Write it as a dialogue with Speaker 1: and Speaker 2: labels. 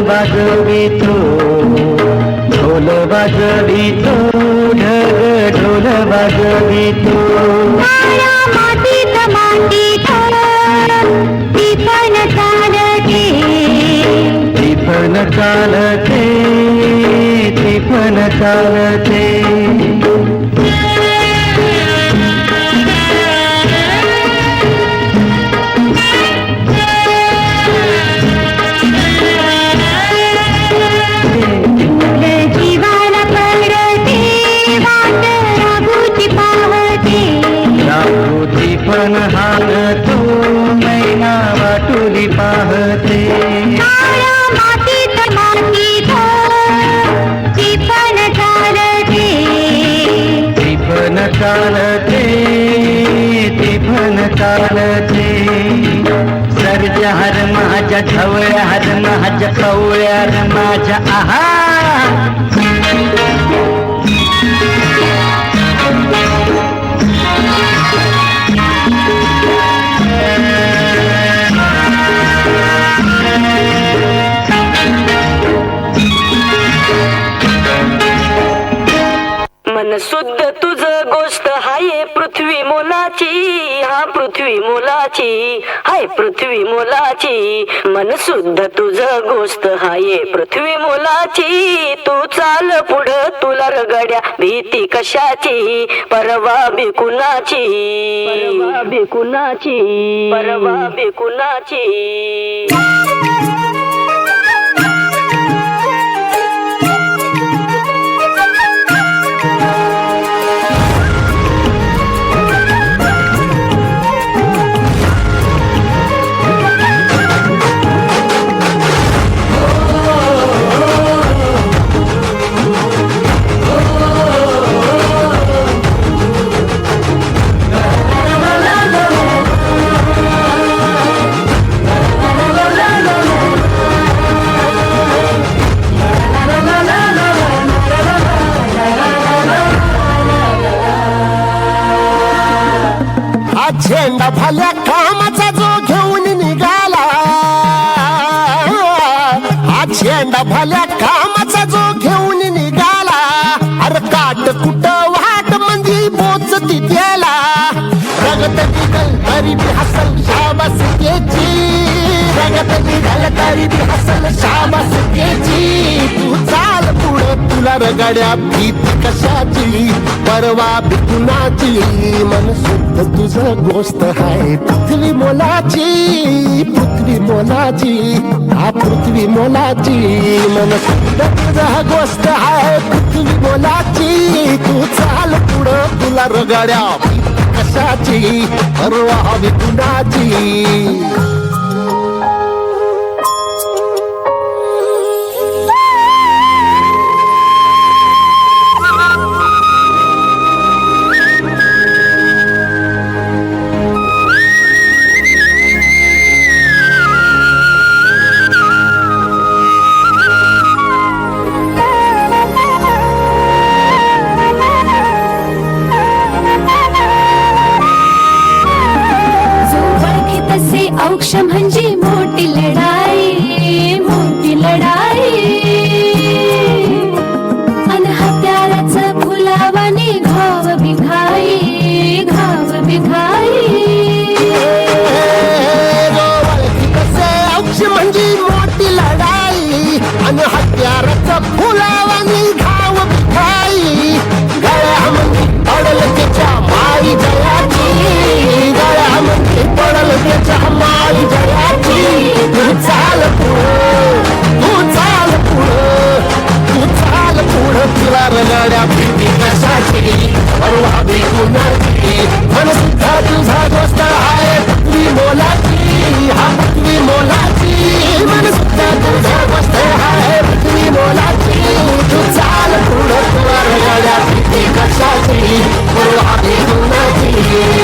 Speaker 1: वाजवितो, ढोल वाजवितो, ढग ढोल वाजवितो.
Speaker 2: मातीत मातीत ती पण चालते,
Speaker 1: ती पण चालते, ती पण चालते.
Speaker 2: जीवाला पडते वाट राघूची पाहते,
Speaker 1: राघूची पण हालतो, मैना वाटुली पाहते.
Speaker 2: मातीत मातीत ती पण चालते,
Speaker 1: ती पण चालते, ती पण चालते. सर्ज हर माझ्या ढवळ्या हर माझ्या कवळ्या हर माझ्या आहा.
Speaker 3: मन शुद्ध तुझ गोष्ट हाय पृथ्वी मोलाची, हा पृथ्वी मोलाची, हाय पृथ्वी मोलाची. मन शुद्ध तुझ गोष्ट हाय पृथ्वी मोलाची. तू चाल पुढं तुला रगड्या भीती कशाची, परवा बिकुनाची, परवा बिकुनाची, परवा बिकुनाची.
Speaker 4: झेंडा भल्या कामाचा जो घेऊन निघाला, हा झेंडा भल्या कामाचा जो घेऊन निघाला. अरे काट कुट वाट मंदी बोचती त्याला, रगत निघल तरी बी हसल शाबास त्याची, रगत निघल तरी बी हसल शाबास त्याची. तू चाल पुढं तुला रगड्या भीती कशाची, परवा बिकुनाची. मन शुद्ध तुझं गोष्ट हाय पृथ्वी मोलाची, पृथ्वी मोलाची, हा पृथ्वी मोलाची. मन शुद्ध तुझं गोष्ट हाय पृथ्वी मोलाची. तू चाल पुढं तुला रगड्या भीती कशाची, परवा बिकुनाची.
Speaker 2: औक्ष म्हणजे मोठी लढाई, मोठी लढाई. अन हत्याराचं फुलावानी घाव बिघाई, घाव बिघाई.
Speaker 4: औक्ष म्हणजे मोठी लढाई, अन हत्याराचं फुलावानी घाव बिघाई. गळ्यामध्ये पडल त्याच्या माई जयाची, गळ्यामध्ये पडल त्याच्या माई जयाची. तू चाल पुढं, तू चाल पुढं, तू चाल पुढं तुला रगड्या भीती कशाची, परवा बिकुनाची. मन सुद्धा तुझा गोष्ट हाय पृथ्वी मोलाची, हा पृथ्वी मोलाची. मन सुद्धा तुझा गोष्ट हाय पृथ्वी मोलाची. तू चाल पुढं तुला रगड्या भीती कशाची, परवा बिकुनाची.